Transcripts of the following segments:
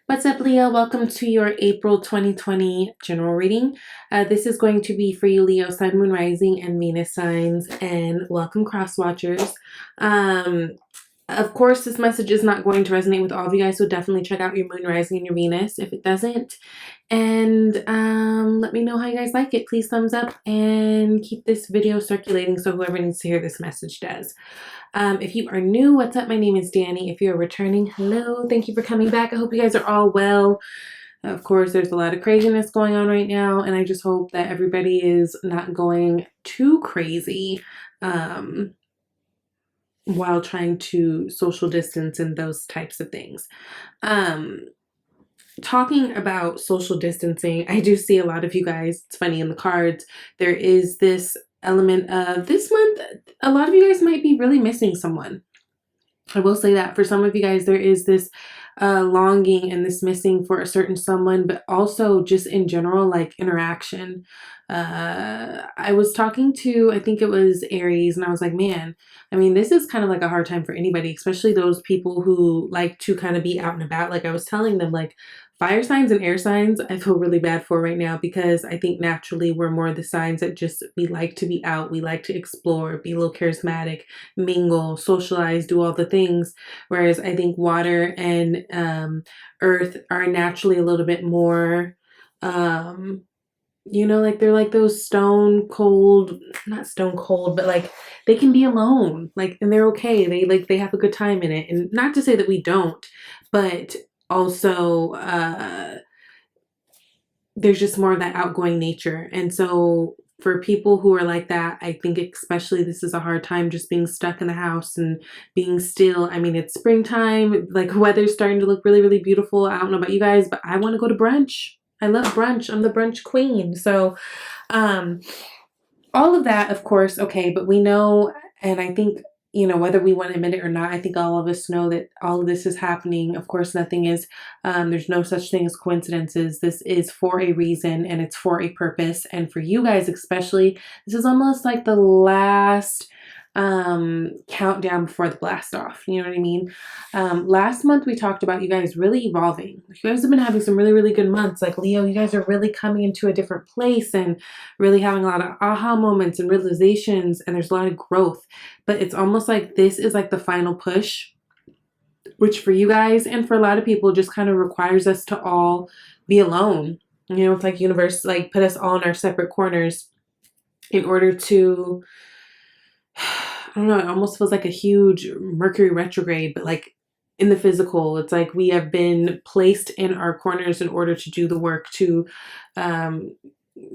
What's up, Leo? Welcome to your April 2020 general reading. This is going to be for you, Leo, Sun, Moon, Rising, and Venus signs, and welcome, cross watchers. Of course, this message is not going to resonate with all of you guys, so definitely check out your Moon, Rising, and your Venus if it doesn't. And let me know how you guys like it. Please thumbs up and keep this video circulating so whoever needs to hear this message does. If you are new, what's up? My name is Danny. If you're returning, hello. Thank you for coming back. I hope you guys are all well. Of course, there's a lot of craziness going on right now, and I just hope that everybody is not going too crazy while trying to social distance and those types of things. Talking about social distancing, I do see a lot of you guys, it's funny in the cards, there is this element of this month, a lot of you guys might be really missing someone. I will say that for some of you guys, there is this longing and this missing for a certain someone, but also just in general, like interaction. I was talking to, I think it was Aries, and I was like, man, I mean, this is kind of like a hard time for anybody, especially those people who like to kind of be out and about. Like I was telling them, like, fire signs and air signs, I feel really bad for right now because I think naturally we're more the signs that just, we like to be out, we like to explore, be a little charismatic, mingle, socialize, do all the things. Whereas I think water and earth are naturally a little bit more, like they're like those stone cold, not stone cold, but like they can be alone, like, and they're okay. They have a good time in it. And not to say that we don't, but also there's just more of that outgoing nature. And so for people who are like that, I think especially this is a hard time, just being stuck in the house and being still. I mean, it's springtime, like weather's starting to look really, really beautiful. I don't know about you guys, but I want to go to brunch. I love brunch. I'm the brunch queen. So all of that, of course, okay, but we know, and I think, whether we want to admit it or not, I think all of us know that all of this is happening. Of course, nothing is, there's no such thing as coincidences. This is for a reason and it's for a purpose. And for you guys especially, this is almost like the last countdown before the blast off. You know what I mean? Last month we talked about you guys really evolving. You guys have been having some really, really good months. Like Leo, you guys are really coming into a different place and really having a lot of aha moments and realizations, and there's a lot of growth. But it's almost like this is like the final push, which for you guys and for a lot of people just kind of requires us to all be alone. It's like universe like put us all in our separate corners in order to, I don't know, it almost feels like a huge Mercury retrograde, but like in the physical. It's like we have been placed in our corners in order to do the work to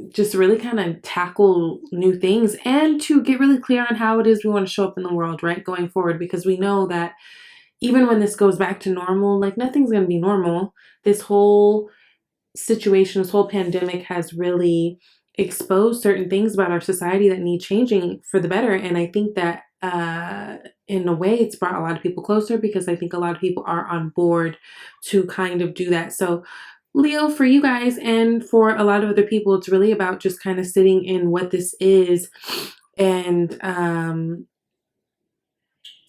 just really kind of tackle new things and to get really clear on how it is we want to show up in the world, right, going forward. Because we know that even when this goes back to normal, like nothing's going to be normal. This whole situation, this whole pandemic has really exposed certain things about our society that need changing for the better. And I think that in a way it's brought a lot of people closer because I think a lot of people are on board to kind of do that. So Leo, for you guys and for a lot of other people, it's really about just kind of sitting in what this is. And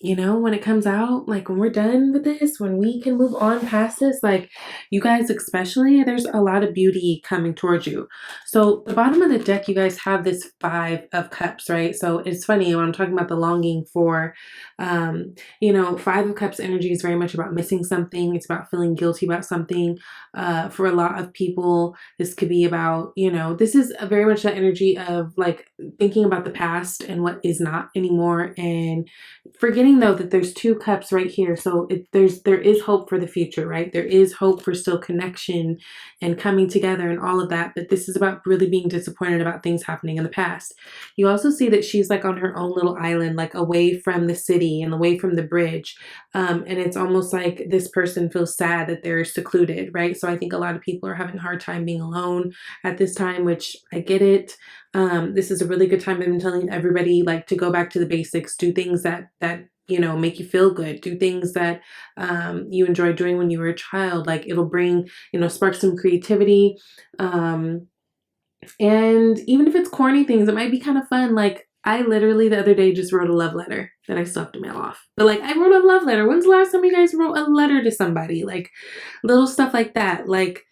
when it comes out, like when we're done with this, when we can move on past this, like you guys especially, there's a lot of beauty coming towards you. So the bottom of the deck, you guys have this 5 of Cups, right? So it's funny when I'm talking about the longing for, 5 of Cups energy is very much about missing something. It's about feeling guilty about something. For a lot of people, this could be about, this is very much that energy of like thinking about the past and what is not anymore, and forgetting though that there's 2 cups right here. So there is hope for the future, right? There is hope for still connection and coming together and all of that. But this is about really being disappointed about things happening in the past. You also see that she's like on her own little island, like away from the city and away from the bridge. And it's almost like this person feels sad that they're secluded, right? So I think a lot of people are having a hard time being alone at this time, which I get it. This is a really good time. I've been telling everybody like to go back to the basics, do things that make you feel good, do things that you enjoyed doing when you were a child. Like it'll bring, spark some creativity. And even if it's corny things, it might be kind of fun. Like I literally the other day just wrote a love letter that I still have to mail off. But like, I wrote a love letter. When's the last time you guys wrote a letter to somebody? Like, little stuff like that. Like,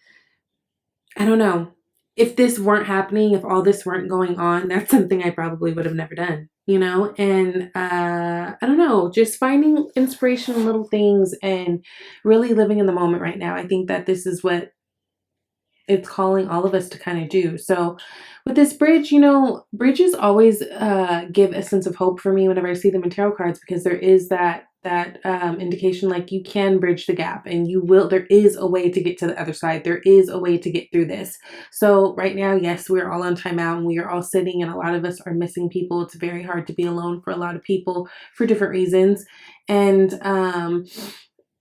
I don't know. If this weren't happening, if all this weren't going on, that's something I probably would have never done, you know? And I don't know, just finding inspiration in little things and really living in the moment right now. I think that this is what it's calling all of us to kind of do. So with this bridge, you know, bridges always give a sense of hope for me whenever I see them in tarot cards, because there is that indication like you can bridge the gap and you will, there is a way to get to the other side. There is a way to get through this. So right now, yes, we're all on timeout and we are all sitting and a lot of us are missing people. It's very hard to be alone for a lot of people for different reasons. And,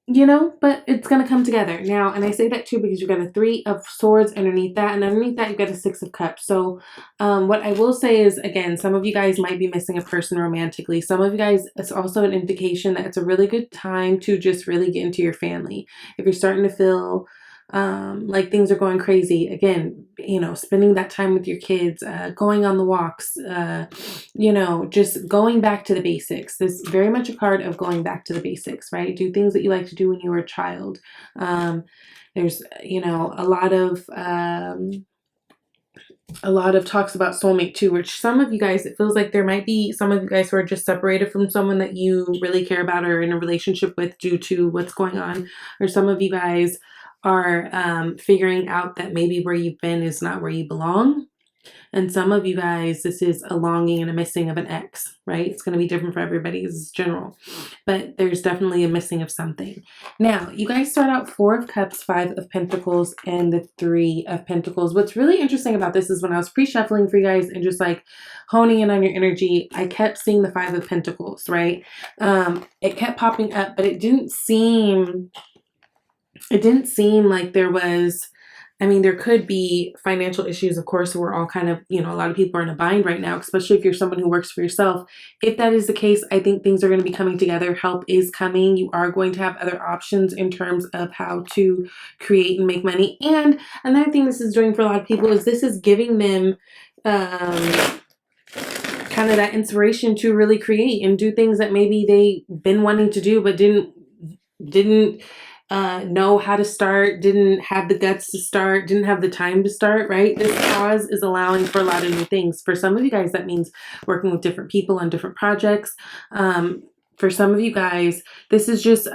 you know, but it's going to come together now. And I say that too, because you've got a 3 of Swords underneath that. And underneath that, you've got a 6 of Cups. So what I will say is, again, some of you guys might be missing a person romantically. Some of you guys, it's also an indication that it's a really good time to just really get into your family. If you're starting to feel like things are going crazy, again, you know, spending that time with your kids, going on the walks, you know, just going back to the basics. This is very much a card of going back to the basics, right? Do things that you like to do when you were a child. There's, you know, a lot of talks about soulmate too, which some of you guys, it feels like there might be some of you guys who are just separated from someone that you really care about or in a relationship with due to what's going on. Or some of you guys are figuring out that maybe where you've been is not where you belong. And some of you guys, this is a longing and a missing of an ex, right? It's going to be different for everybody. This is general, but there's definitely a missing of something. Now, you guys start out 4 of Cups, 5 of Pentacles, and the 3 of Pentacles. What's really interesting about this is when I was pre-shuffling for you guys and just like honing in on your energy, I kept seeing the 5 of Pentacles, right? It kept popping up, but it didn't seem like there was, I mean, there could be financial issues, of course. We're all kind of, you know, a lot of people are in a bind right now, especially if you're someone who works for yourself. If that is the case, I think things are going to be coming together. Help is coming. You are going to have other options in terms of how to create and make money. And another thing this is doing for a lot of people is this is giving them kind of that inspiration to really create and do things that maybe they've been wanting to do but didn't know how to start, didn't have the guts to start, didn't have the time to start, right? This pause is allowing for a lot of new things. For some of you guys, that means working with different people on different projects. For some of you guys, this is just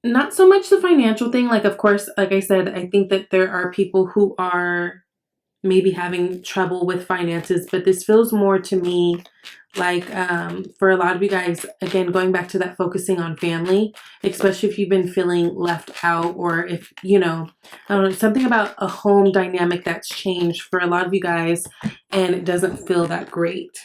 not so much the financial thing. Like, of course, like I said, I think that there are people who are maybe having trouble with finances, but this feels more to me like for a lot of you guys, again, going back to that focusing on family, especially if you've been feeling left out, or if, you know, I don't know, something about a home dynamic that's changed for a lot of you guys and it doesn't feel that great,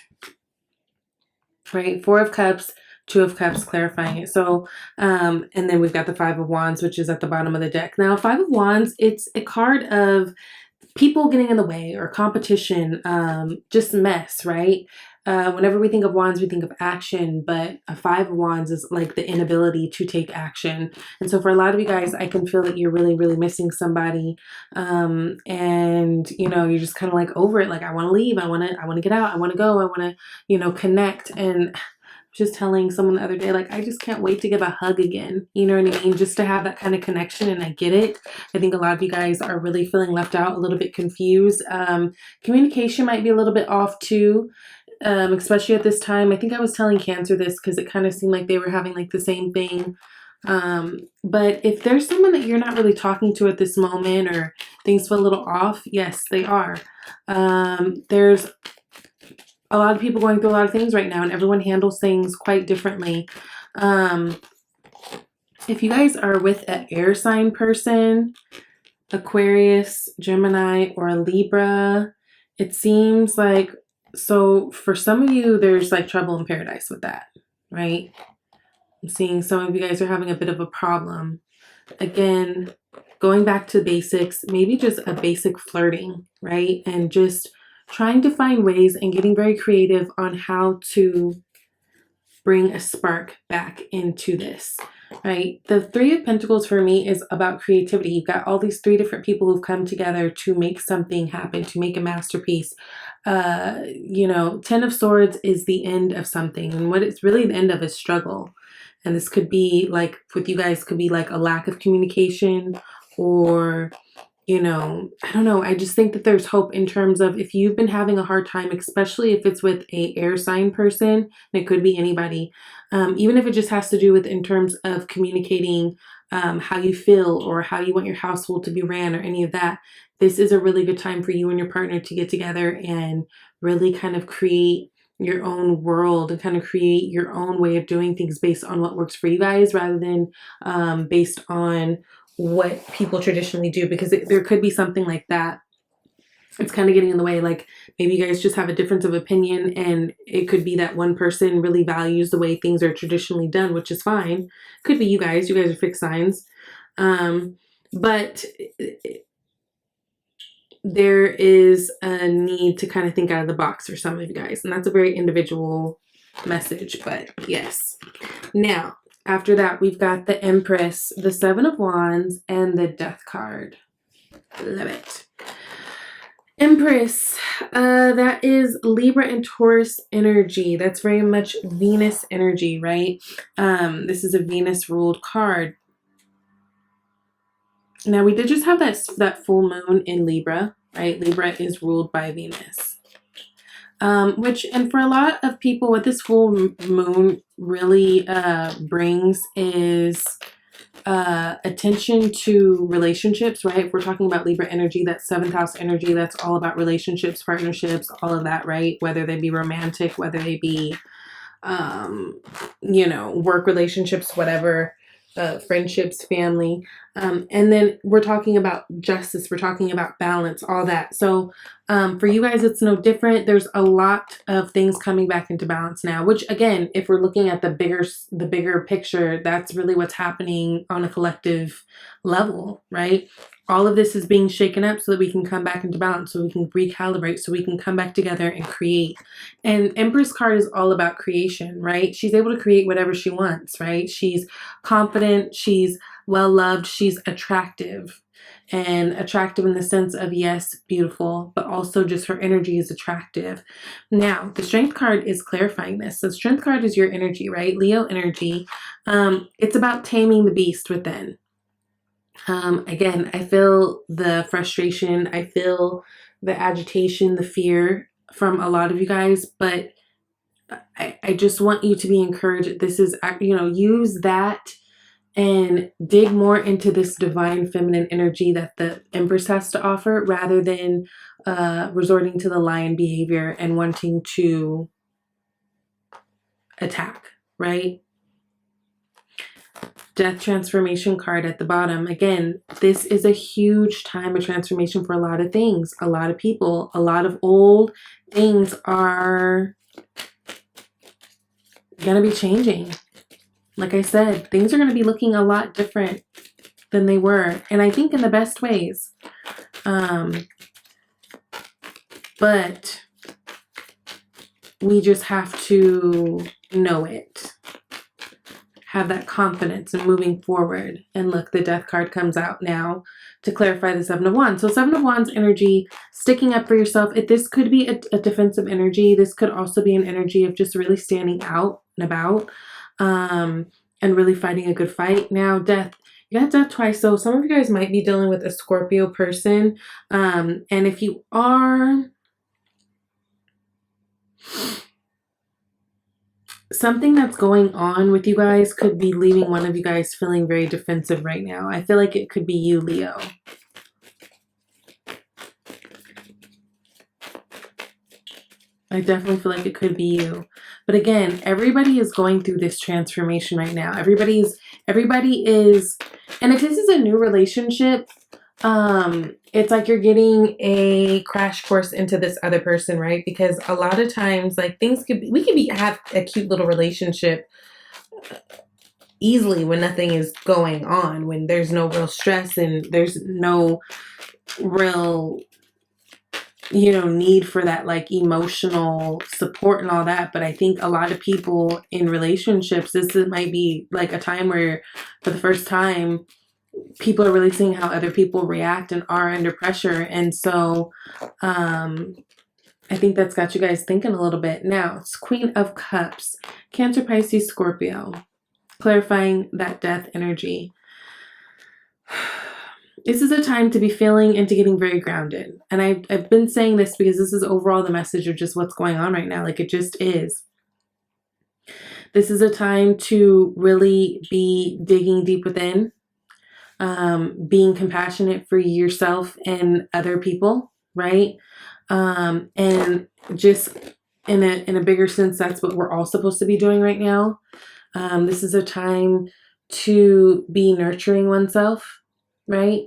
right? 4 of Cups, 2 of Cups, clarifying it. So, and then we've got the 5 of Wands, which is at the bottom of the deck. Now, 5 of Wands, it's a card of people getting in the way or competition, just mess, right? Whenever we think of wands, we think of action, but a 5 of Wands is like the inability to take action. And so for a lot of you guys, I can feel that you're really, really missing somebody. And you know, you're just kind of like over it. Like, I want to leave. I want to get out. I want to go. I want to, you know, connect. And just telling someone the other day, like, I just can't wait to give a hug again. You know what I mean? Just to have that kind of connection. And I get it. I think a lot of you guys are really feeling left out, a little bit confused. Communication might be a little bit off too, especially at this time. I think I was telling Cancer this because it kind of seemed like they were having like the same thing. But if there's someone that you're not really talking to at this moment or things feel a little off, yes, they are. There's a lot of people going through a lot of things right now and everyone handles things quite differently. If you guys are with an air sign person, Aquarius, Gemini, or a Libra, it seems like, so for some of you, there's like trouble in paradise with that, right? I'm seeing some of you guys are having a bit of a problem. Again, going back to basics, maybe just a basic flirting, right? And just trying to find ways and getting very creative on how to bring a spark back into this. right? The Three of Pentacles for me is about creativity. You've got all these three different people who've come together to make something happen, to make a masterpiece. You know, Ten of Swords is the end of something, and what it's really the end of is struggle. And this could be like, with you guys, could be like a lack of communication, or you know, I don't know. I just think that there's hope in terms of if you've been having a hard time, especially if it's with a air sign person, and it could be anybody, even if it just has to do with in terms of communicating how you feel or how you want your household to be ran or any of that. This is a really good time for you and your partner to get together and really kind of create your own world and kind of create your own way of doing things based on what works for you guys, rather than based on what people traditionally do, because there could be something like that. It's kind of getting in the way. Like maybe you guys just have a difference of opinion, and it could be that one person really values the way things are traditionally done, which is fine. Could be you guys. You guys are fixed signs. But there is a need to kind of think out of the box for some of you guys, and that's a very individual message, but yes. Now, after that, we've got the Empress, the Seven of Wands, and the Death card. Love it. Empress, that is Libra and Taurus energy. That's very much Venus energy, right? This is a Venus ruled card. Now, we did just have that full moon in Libra, right? Libra is ruled by Venus. And for a lot of people, what this full moon really brings is attention to relationships, right? If we're talking about Libra energy, that's 7th house energy, that's all about relationships, partnerships, all of that, right? Whether they be romantic, whether they be, you know, work relationships, whatever, friendships, family. And then we're talking about justice, we're talking about balance, all that. So for you guys, it's no different. There's a lot of things coming back into balance now, which again, if we're looking at the bigger picture, that's really what's happening on a collective level, right? All of this is being shaken up so that we can come back into balance, so we can recalibrate, so we can come back together and create. And Empress card is all about creation, right? She's able to create whatever she wants, right? She's confident, she's well-loved, she's attractive. And attractive in the sense of, yes, beautiful, but also just her energy is attractive. Now, the Strength card is clarifying this. So Strength card is your energy, right? Leo energy. It's about taming the beast within. Again, I feel the frustration, I feel the agitation, the fear from a lot of you guys, but I just want you to be encouraged. This is, you know, use that and dig more into this divine feminine energy that the Empress has to offer, rather than resorting to the lion behavior and wanting to attack, right? Death transformation card at the bottom. Again, this is a huge time of transformation for a lot of things, a lot of people, a lot of old things are going to be changing. Like I said, things are going to be looking a lot different than they were, and I think in the best ways. But we just have to know it. Have that confidence in moving forward. And look, the Death card comes out now to clarify the Seven of Wands. So Seven of Wands energy, sticking up for yourself. This could be a defensive energy. This could also be an energy of just really standing out and about, and really fighting a good fight. Now, Death, you got Death twice. So some of you guys might be dealing with a Scorpio person. And if you are, something that's going on with you guys could be leaving one of you guys feeling very defensive right now. I feel like it could be you, Leo. I definitely feel like it could be you. But again, everybody is going through this transformation right now. Everybody is, and if this is a new relationship, it's like you're getting a crash course into this other person, right? Because a lot of times, like, things could be, we could have a cute little relationship easily when nothing is going on, when there's no real stress and there's no real, need for that like emotional support and all that. But I think a lot of people in relationships, might be like a time where for the first time people are really seeing how other people react and are under pressure. And so I think that's got you guys thinking a little bit. Now it's Queen of Cups, Cancer, Pisces, Scorpio, clarifying that death energy. This is a time to be feeling and to getting very grounded. And I've been saying this because this is overall the message of just what's going on right now. Like, it just is. This is a time to really be digging deep within, being compassionate for yourself and other people, right? And just in a bigger sense, that's what we're all supposed to be doing right now. This is a time to be nurturing oneself, right?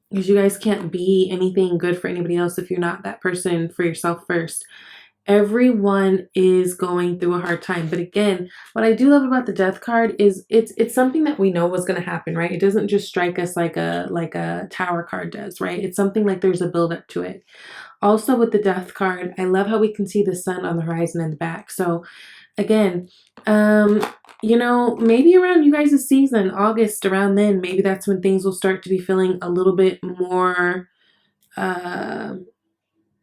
Because you guys can't be anything good for anybody else if you're not that person for yourself first. Everyone is going through a hard time. But again, what I do love about the Death card is it's something that we know was going to happen, right? It doesn't just strike us like a Tower card does, right? It's something like there's a build up to it. Also with the Death card, I love how we can see the sun on the horizon in the back. So again, maybe around you guys' season, August, around then, maybe that's when things will start to be feeling a little bit more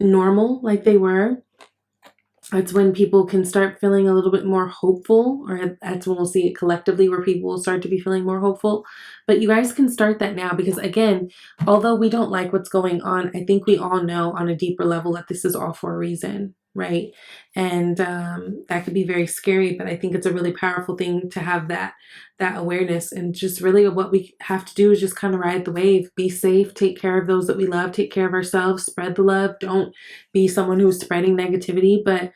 normal, like they were. That's when people can start feeling a little bit more hopeful, or that's when we'll see it collectively where people will start to be feeling more hopeful. But you guys can start that now because, again, although we don't like what's going on, I think we all know on a deeper level that this is all for a reason, right? And that could be very scary, but I think it's a really powerful thing to have that awareness. And just really what we have to do is just kind of ride the wave, be safe, take care of those that we love, take care of ourselves, spread the love. Don't be someone who's spreading negativity. But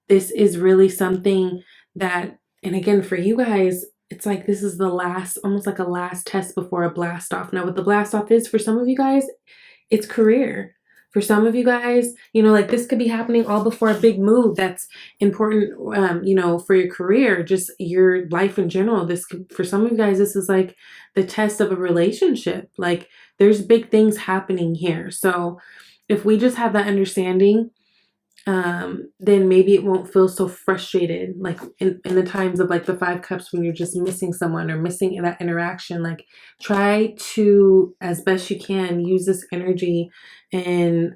this is really something that, and again, for you guys, it's like this is the last, almost like a last test before a blast off. Now, what the blast off is for some of you guys, it's career. For some of you guys, like this could be happening all before a big move that's important, for your career, just your life in general. For some of you guys, this is like the test of a relationship. Like there's big things happening here. So if we just have that understanding, then maybe it won't feel so frustrated, like in the times of like the 5 cups when you're just missing someone or missing that interaction. Like try to, as best you can, use this energy and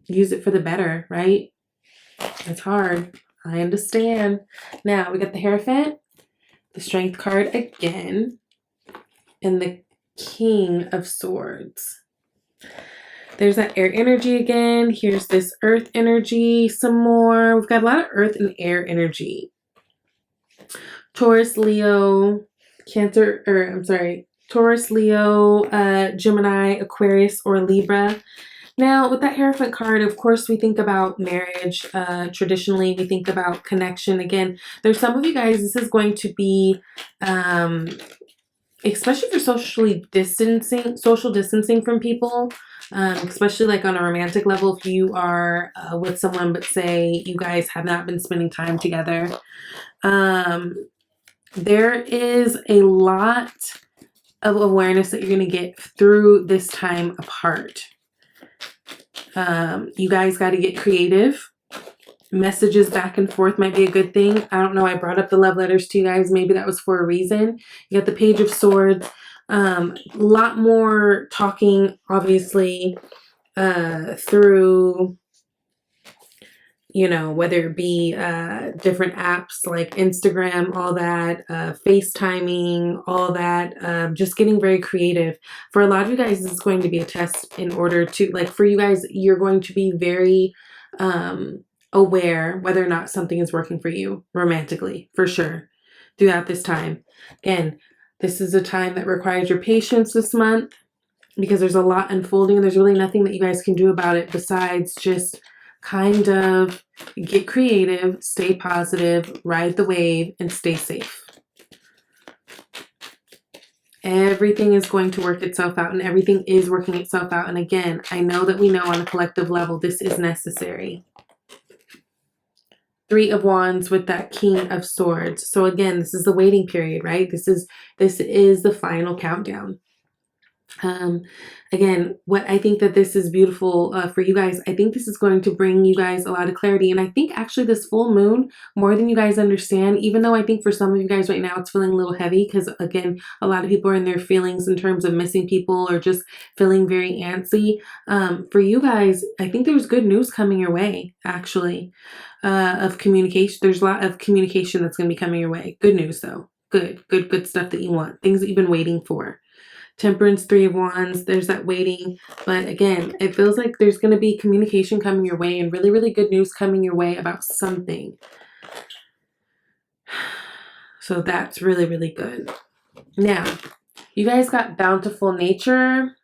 use it for the better, right? It's hard. I understand. Now we got the Hierophant, the Strength card again, and the King of Swords. There's that air energy again. Here's this earth energy some more. We've got a lot of earth and air energy. Taurus, Leo, Taurus, Leo, Gemini, Aquarius, or Libra. Now, with that Hierophant card, of course, we think about marriage. Traditionally, we think about connection. Again, there's some of you guys, this is going to be, especially if you're social distancing from people, especially like on a romantic level, if you are with someone, but say you guys have not been spending time together. There is a lot of awareness that you're going to get through this time apart. You guys got to get creative. Messages back and forth might be a good thing. I don't know. I brought up the love letters to you guys. Maybe that was for a reason. You got the Page of Swords. A lot more talking, obviously, through, whether it be different apps like Instagram, all that, FaceTiming, all that, just getting very creative. For a lot of you guys, this is going to be a test in order to, like, for you guys, you're going to be very aware whether or not something is working for you romantically, for sure, throughout this time. Again, this is a time that requires your patience this month because there's a lot unfolding and there's really nothing that you guys can do about it besides just kind of get creative, stay positive, ride the wave, and stay safe. Everything is going to work itself out, and everything is working itself out. And again, I know that we know on a collective level this is necessary. 3 of Wands with that King of Swords. So again, this is the waiting period, right? This is the final countdown. Um, Again, what I think that this is beautiful for you guys, I think this is going to bring you guys a lot of clarity. And I think actually this full moon, more than you guys understand, even though I think for some of you guys right now, it's feeling a little heavy because again, a lot of people are in their feelings in terms of missing people or just feeling very antsy. For you guys, I think there's good news coming your way, actually, of communication. There's a lot of communication that's going to be coming your way. Good news though. Good stuff that you want. Things that you've been waiting for. Temperance, Three of Wands, there's that waiting. But again, it feels like there's going to be communication coming your way and really, really good news coming your way about something. So that's really, really good. Now, you guys got bountiful nature.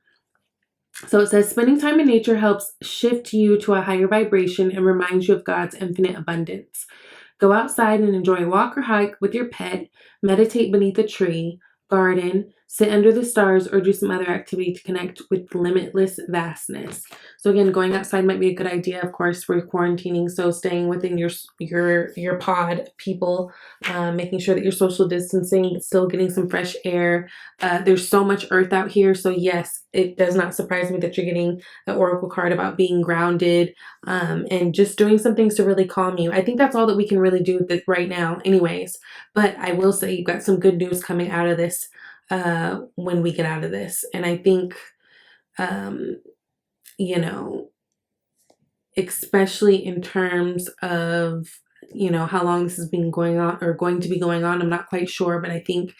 So it says spending time in nature helps shift you to a higher vibration and reminds you of God's infinite abundance. Go outside and enjoy a walk or hike with your pet, meditate beneath a tree, garden, sit under the stars, or do some other activity to connect with limitless vastness. So again, going outside might be a good idea. Of course, we're quarantining, so staying within your pod, people, making sure that you're social distancing, but still getting some fresh air. There's so much earth out here, so yes, it does not surprise me that you're getting an oracle card about being grounded, and just doing some things to really calm you. I think that's all that we can really do right now anyways. But I will say you've got some good news coming out of this when we get out of this. And I think, you know, especially in terms of, how long this has been going on or going to be going on, I'm not quite sure. But I think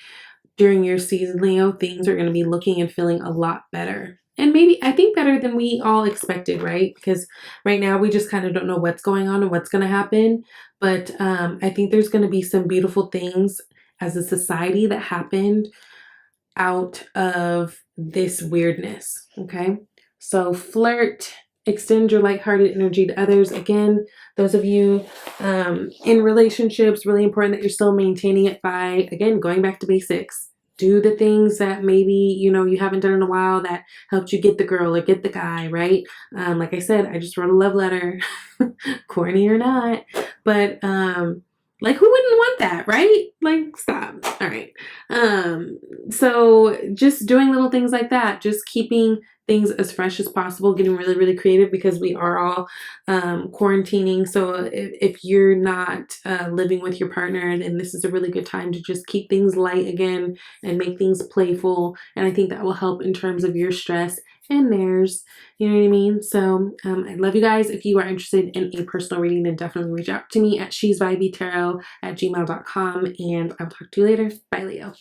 during your season, Leo, things are going to be looking and feeling a lot better. And maybe, I think, better than we all expected, right? Because right now we just kind of don't know what's going on and what's going to happen. But I think there's going to be some beautiful things as a society that happened out of this weirdness, okay? So flirt, extend your lighthearted energy to others. Again, those of you in relationships, really important that you're still maintaining it by, again, going back to basics. Do the things that maybe, you haven't done in a while that helped you get the girl or get the guy, right? Like I said, I just wrote a love letter, corny or not, but like, who wouldn't want that, right? Like, stop. All right. So just doing little things like that, just keeping things as fresh as possible, getting really, really creative because we are all quarantining. So if you're not living with your partner, then this is a really good time to just keep things light again and make things playful. And I think that will help in terms of your stress and theirs. You know what I mean? So I love you guys. If you are interested in a personal reading, then definitely reach out to me at shesvibeytarot@gmail.com, and I'll talk to you later. Bye, Leo.